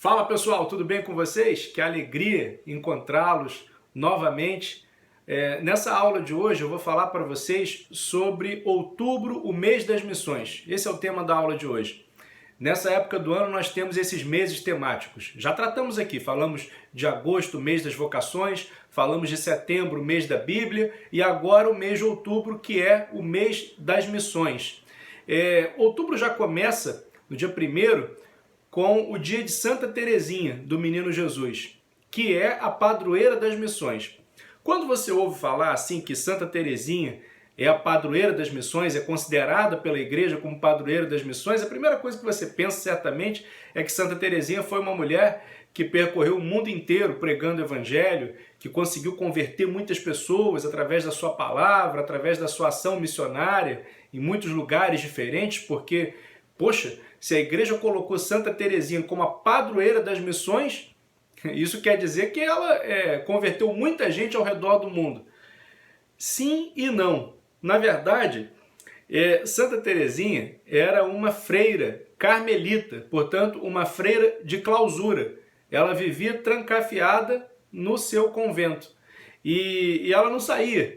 Fala pessoal, tudo bem com vocês? Que alegria encontrá-los novamente. Nessa aula de hoje eu vou falar para vocês sobre outubro, o mês das missões. Esse é o tema da aula de hoje. Nessa época do ano nós temos esses meses temáticos. Já tratamos aqui, falamos de agosto, mês das vocações, falamos de setembro, mês da Bíblia, e agora o mês de outubro, que é o mês das missões. Outubro já começa no dia 1º, com o dia de Santa Teresinha, do Menino Jesus, que é a padroeira das missões. Quando você ouve falar assim que Santa Teresinha é a padroeira das missões, é considerada pela igreja como padroeira das missões, a primeira coisa que você pensa certamente é que Santa Teresinha foi uma mulher que percorreu o mundo inteiro pregando o evangelho, que conseguiu converter muitas pessoas através da sua palavra, através da sua ação missionária em muitos lugares diferentes, porque, poxa, se a igreja colocou Santa Teresinha como a padroeira das missões, isso quer dizer que ela converteu muita gente ao redor do mundo. Sim e não. Na verdade, Santa Teresinha era uma freira carmelita, portanto, uma freira de clausura. Ela vivia trancafiada no seu convento e ela não saía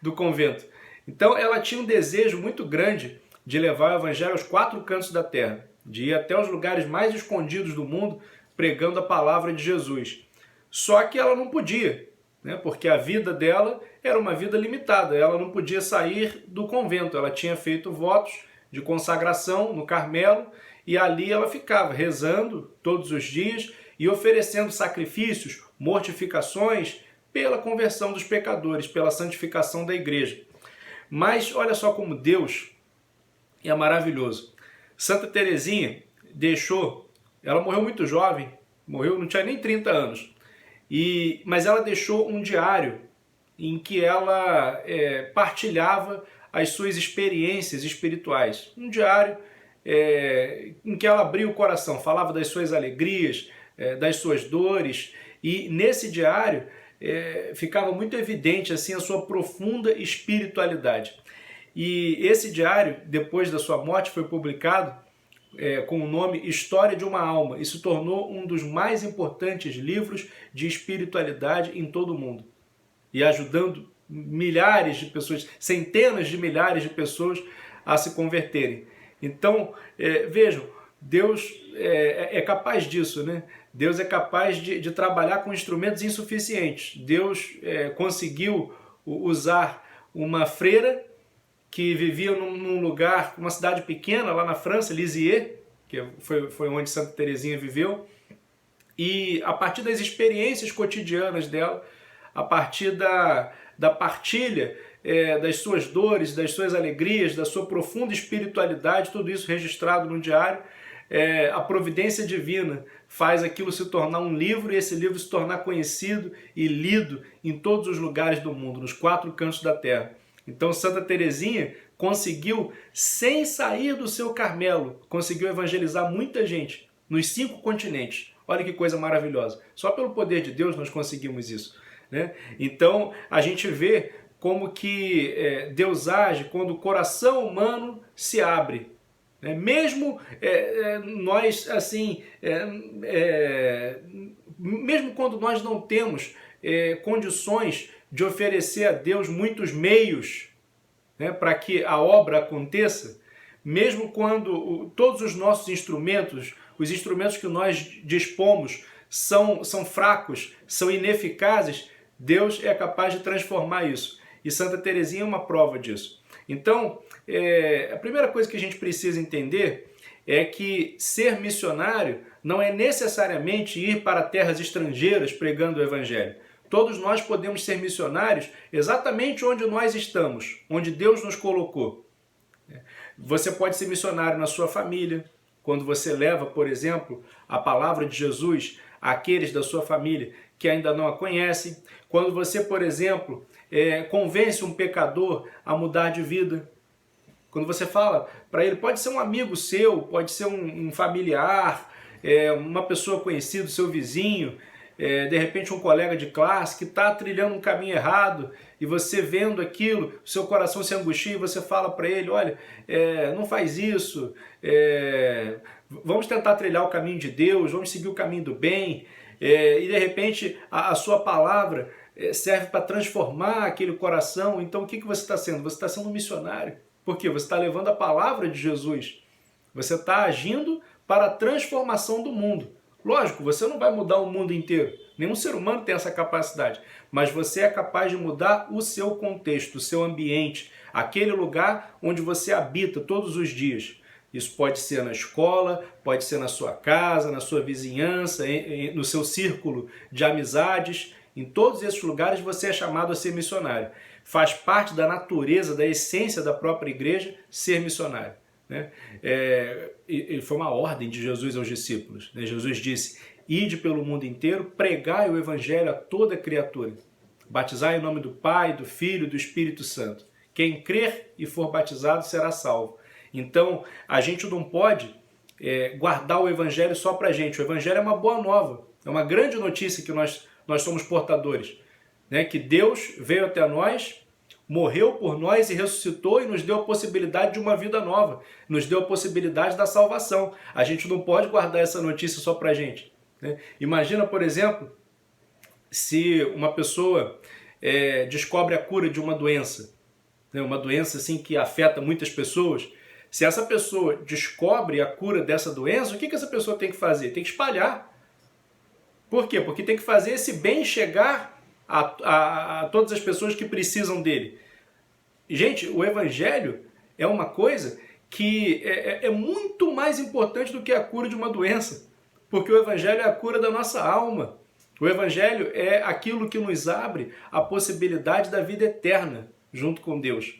do convento. Então, ela tinha um desejo muito grande de levar o evangelho aos 4 cantos da terra, de ir até os lugares mais escondidos do mundo pregando a palavra de Jesus. Só que ela não podia, né? Porque a vida dela era uma vida limitada, ela não podia sair do convento, ela tinha feito votos de consagração no Carmelo e ali ela ficava rezando todos os dias e oferecendo sacrifícios, mortificações pela conversão dos pecadores, pela santificação da igreja. Mas olha só como Deus é maravilhoso. Santa Teresinha ela morreu muito jovem, não tinha nem 30 anos, mas ela deixou um diário em que ela partilhava as suas experiências espirituais. Um diário em que ela abria o coração, falava das suas alegrias, das suas dores, e nesse diário ficava muito evidente assim, a sua profunda espiritualidade. E esse diário, depois da sua morte, foi publicado com o nome História de uma Alma e se tornou um dos mais importantes livros de espiritualidade em todo o mundo. E ajudando milhares de pessoas, centenas de milhares de pessoas a se converterem. Então, vejam, Deus é capaz disso, né? Deus é capaz de trabalhar com instrumentos insuficientes. Deus conseguiu usar uma freira que vivia num lugar, uma cidade pequena lá na França, Lisieux, que foi onde Santa Teresinha viveu, e a partir das experiências cotidianas dela, a partir da partilha das suas dores, das suas alegrias, da sua profunda espiritualidade, tudo isso registrado no diário, a providência divina faz aquilo se tornar um livro e esse livro se tornar conhecido e lido em todos os lugares do mundo, nos 4 cantos da terra. Então Santa Teresinha conseguiu, sem sair do seu Carmelo, conseguiu evangelizar muita gente nos 5 continentes. Olha que coisa maravilhosa. Só pelo poder de Deus nós conseguimos isso, né? Então a gente vê como que Deus age quando o coração humano se abre. Mesmo nós, assim, mesmo quando nós não temos condições de oferecer a Deus muitos meios, né, para que a obra aconteça, mesmo quando todos os nossos instrumentos, os instrumentos que nós dispomos são fracos, são ineficazes, Deus é capaz de transformar isso. E Santa Teresinha é uma prova disso. Então, a primeira coisa que a gente precisa entender é que ser missionário não é necessariamente ir para terras estrangeiras pregando o evangelho. Todos nós podemos ser missionários exatamente onde nós estamos, onde Deus nos colocou. Você pode ser missionário na sua família, quando você leva, por exemplo, a palavra de Jesus àqueles da sua família que ainda não a conhecem. Quando você, por exemplo, convence um pecador a mudar de vida. Quando você fala para ele, pode ser um amigo seu, pode ser um familiar, uma pessoa conhecida, seu vizinho, de repente um colega de classe que está trilhando um caminho errado e você vendo aquilo, o seu coração se angustia e você fala para ele, olha, não faz isso, vamos tentar trilhar o caminho de Deus, vamos seguir o caminho do bem, e de repente a sua palavra serve para transformar aquele coração. Então o que você está sendo? Você está sendo um missionário. Por quê? Você está levando a palavra de Jesus. Você está agindo para a transformação do mundo. Lógico, você não vai mudar o mundo inteiro. Nenhum ser humano tem essa capacidade. Mas você é capaz de mudar o seu contexto, o seu ambiente, aquele lugar onde você habita todos os dias. Isso pode ser na escola, pode ser na sua casa, na sua vizinhança, no seu círculo de amizades. Em todos esses lugares você é chamado a ser missionário. Faz parte da natureza, da essência da própria igreja ser missionário. Né? E foi uma ordem de Jesus aos discípulos. Né? Jesus disse, ide pelo mundo inteiro, pregai o evangelho a toda criatura. Batizai em nome do Pai, do Filho e do Espírito Santo. Quem crer e for batizado será salvo. Então, a gente não pode guardar o evangelho só para a gente. O evangelho é uma boa nova, é uma grande notícia que nós somos portadores. Né? Que Deus veio até nós, morreu por nós e ressuscitou e nos deu a possibilidade de uma vida nova. Nos deu a possibilidade da salvação. A gente não pode guardar essa notícia só para a gente. Né? Imagina, por exemplo, se uma pessoa descobre a cura de uma doença. Né? Uma doença assim, que afeta muitas pessoas. Se essa pessoa descobre a cura dessa doença, o que essa pessoa tem que fazer? Tem que espalhar. Por quê? Porque tem que fazer esse bem chegar a todas as pessoas que precisam dele. Gente, o evangelho é uma coisa que é muito mais importante do que a cura de uma doença. Porque o evangelho é a cura da nossa alma. O evangelho é aquilo que nos abre a possibilidade da vida eterna junto com Deus.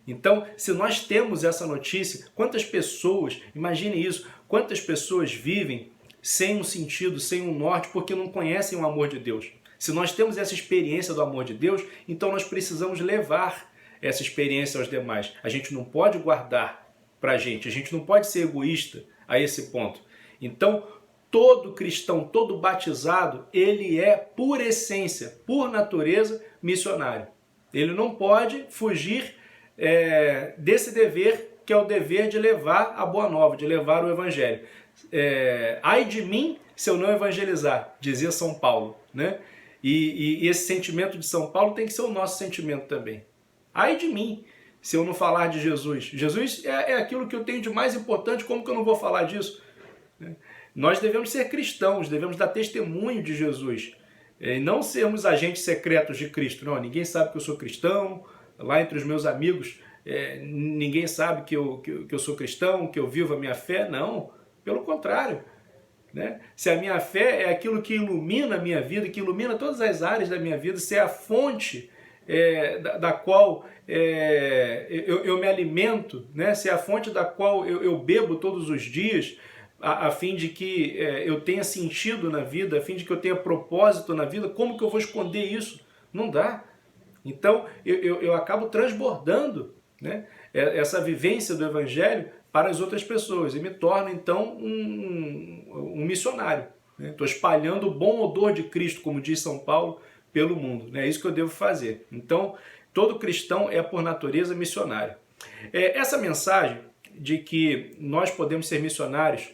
Então, se nós temos essa notícia, quantas pessoas, imagine isso, quantas pessoas vivem sem um sentido, sem um norte, porque não conhecem o amor de Deus. Se nós temos essa experiência do amor de Deus, então nós precisamos levar essa experiência aos demais. A gente não pode guardar para a gente não pode ser egoísta a esse ponto. Então, todo cristão, todo batizado, ele é, por essência, por natureza, missionário. Ele não pode fugir desse dever, que é o dever de levar a boa nova, de levar o evangelho. Ai de mim se eu não evangelizar, dizia São Paulo. Né? E esse sentimento de São Paulo tem que ser o nosso sentimento também. Ai de mim se eu não falar de Jesus. Jesus é aquilo que eu tenho de mais importante, como que eu não vou falar disso? Nós devemos ser cristãos, devemos dar testemunho de Jesus. E não sermos agentes secretos de Cristo. Não, ninguém sabe que eu sou cristão. Lá entre os meus amigos, ninguém sabe que eu sou cristão, que eu vivo a minha fé. Não, pelo contrário. Né? Se a minha fé é aquilo que ilumina a minha vida, que ilumina todas as áreas da minha vida, se é a fonte da qual eu me alimento, né? Se é a fonte da qual eu bebo todos os dias, a fim de que eu tenha sentido na vida, a fim de que eu tenha propósito na vida, como que eu vou esconder isso? Não dá. Então, eu acabo transbordando, né, essa vivência do evangelho para as outras pessoas e me torno, então, um missionário. Estou espalhando o bom odor de Cristo, como diz São Paulo, pelo mundo. É isso que eu devo fazer. Então, todo cristão é, por natureza, missionário. Essa mensagem de que nós podemos ser missionários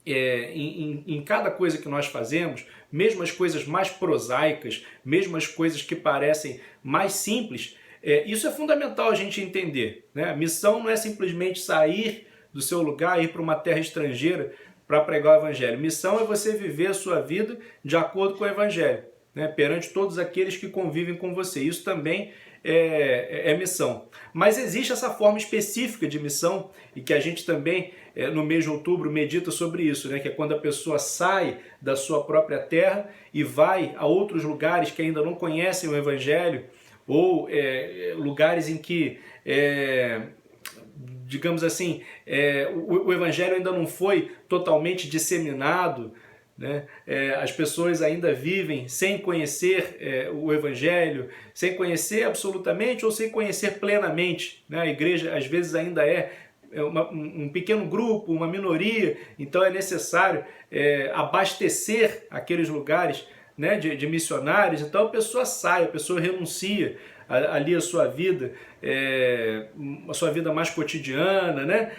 em cada coisa que nós fazemos, mesmo as coisas mais prosaicas, mesmo as coisas que parecem mais simples, isso é fundamental a gente entender. Né? A missão não é simplesmente sair do seu lugar e ir para uma terra estrangeira para pregar o evangelho. Missão é você viver a sua vida de acordo com o evangelho, né? Perante todos aqueles que convivem com você. Isso também é missão. Mas existe essa forma específica de missão e que a gente também, no mês de outubro, medita sobre isso, né? Que é quando a pessoa sai da sua própria terra e vai a outros lugares que ainda não conhecem o evangelho ou lugares em que, digamos assim, o evangelho ainda não foi totalmente disseminado, né? As pessoas ainda vivem sem conhecer o evangelho, sem conhecer absolutamente ou sem conhecer plenamente, né? A igreja às vezes ainda um pequeno grupo, uma minoria, então é necessário abastecer aqueles lugares né, de missionários, então a pessoa sai, a pessoa renuncia ali a sua vida mais cotidiana, né?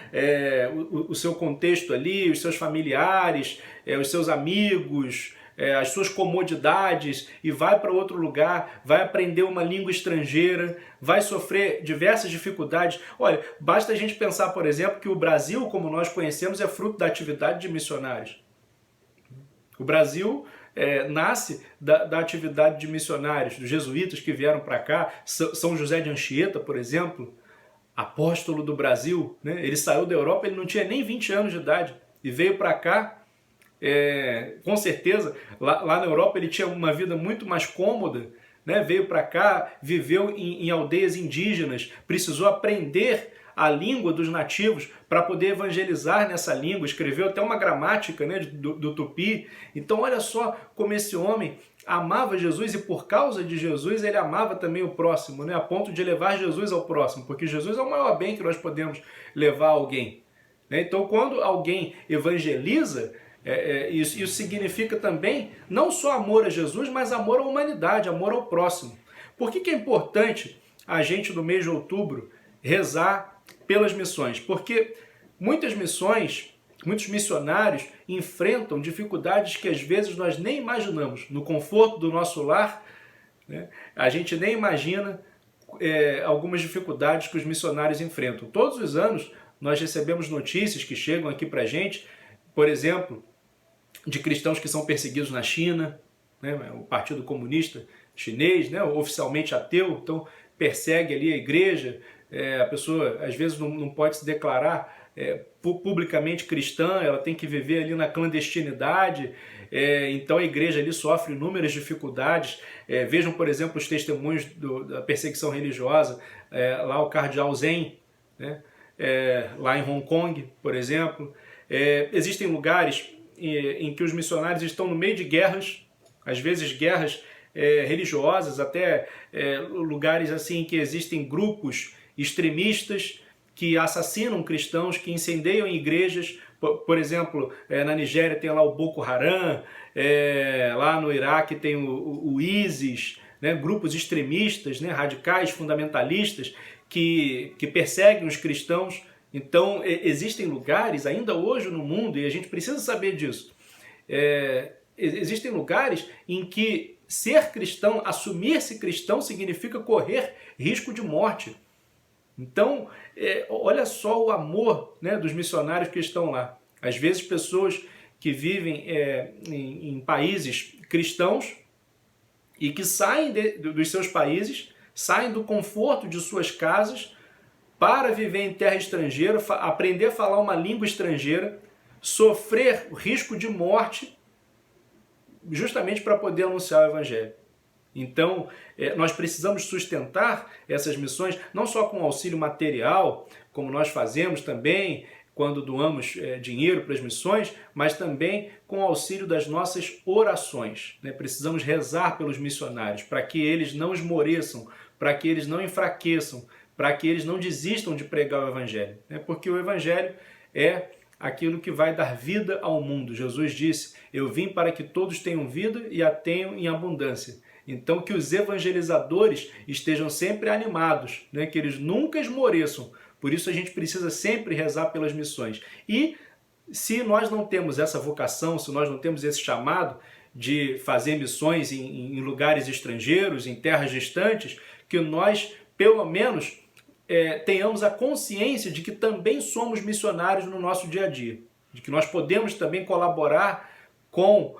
O seu contexto ali, os seus familiares, os seus amigos, as suas comodidades e vai para outro lugar, vai aprender uma língua estrangeira, vai sofrer diversas dificuldades. Olha, basta a gente pensar, por exemplo, que o Brasil, como nós conhecemos, é fruto da atividade de missionários. O Brasil nasce da atividade de missionários, dos jesuítas que vieram para cá. São José de Anchieta, por exemplo, apóstolo do Brasil, né? Ele saiu da Europa, ele não tinha nem 20 anos de idade e veio para cá. Com certeza, lá na Europa ele tinha uma vida muito mais cômoda, né? Veio para cá, viveu em aldeias indígenas, precisou aprender a língua dos nativos para poder evangelizar nessa língua, escreveu até uma gramática, né, do tupi. Então olha só como esse homem amava Jesus e por causa de Jesus ele amava também o próximo, né, a ponto de levar Jesus ao próximo, porque Jesus é o maior bem que nós podemos levar a alguém, né? Então quando alguém evangeliza, isso significa também não só amor a Jesus, mas amor à humanidade, amor ao próximo. Por que é importante a gente no mês de outubro rezar pelas missões? Porque muitas missões, muitos missionários enfrentam dificuldades que às vezes nós nem imaginamos. No conforto do nosso lar, né, a gente nem imagina algumas dificuldades que os missionários enfrentam. Todos os anos nós recebemos notícias que chegam aqui para a gente, por exemplo, de cristãos que são perseguidos na China, né, o Partido Comunista Chinês, né, oficialmente ateu, então persegue ali a igreja. A pessoa às vezes não pode se declarar publicamente cristã, ela tem que viver ali na clandestinidade, então a igreja ali sofre inúmeras dificuldades. Vejam, por exemplo, os testemunhos da perseguição religiosa, lá o cardeal Zen, né? Lá em Hong Kong, por exemplo. Existem lugares em que os missionários estão no meio de guerras, às vezes guerras religiosas, até lugares assim em que existem grupos extremistas que assassinam cristãos, que incendeiam igrejas. Por exemplo, na Nigéria tem lá o Boko Haram, lá no Iraque tem o ISIS, né, grupos extremistas, né, radicais, fundamentalistas, que perseguem os cristãos. Então existem lugares ainda hoje no mundo, e a gente precisa saber disso, existem lugares em que ser cristão, assumir-se cristão, significa correr risco de morte. Então, olha só o amor, né, dos missionários que estão lá. Às vezes pessoas que vivem em países cristãos e que saem dos seus países, saem do conforto de suas casas para viver em terra estrangeira, aprender a falar uma língua estrangeira, sofrer o risco de morte, justamente para poder anunciar o Evangelho. Então, nós precisamos sustentar essas missões, não só com auxílio material, como nós fazemos também quando doamos dinheiro para as missões, mas também com o auxílio das nossas orações, né? Precisamos rezar pelos missionários, para que eles não esmoreçam, para que eles não enfraqueçam, para que eles não desistam de pregar o Evangelho, né? Porque o Evangelho é aquilo que vai dar vida ao mundo. Jesus disse: eu vim para que todos tenham vida e a tenham em abundância. Então que os evangelizadores estejam sempre animados, né? Que eles nunca esmoreçam. Por isso a gente precisa sempre rezar pelas missões. E se nós não temos essa vocação, se nós não temos esse chamado de fazer missões em lugares estrangeiros, em terras distantes, que nós, pelo menos, tenhamos a consciência de que também somos missionários no nosso dia a dia, de que nós podemos também colaborar com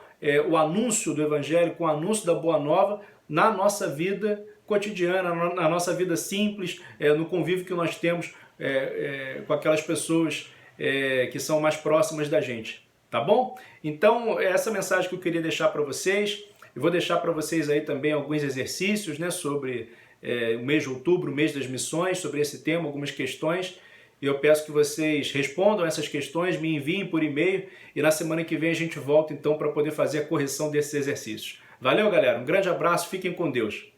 o anúncio do Evangelho, com o anúncio da Boa Nova na nossa vida cotidiana, na nossa vida simples, no convívio que nós temos com aquelas pessoas que são mais próximas da gente, tá bom? Então, essa mensagem que eu queria deixar para vocês. Eu vou deixar para vocês aí também alguns exercícios, né, sobre o mês de outubro, o mês das missões, sobre esse tema, algumas questões. E eu peço que vocês respondam essas questões, me enviem por e-mail e na semana que vem a gente volta então para poder fazer a correção desses exercícios. Valeu, galera, um grande abraço, fiquem com Deus.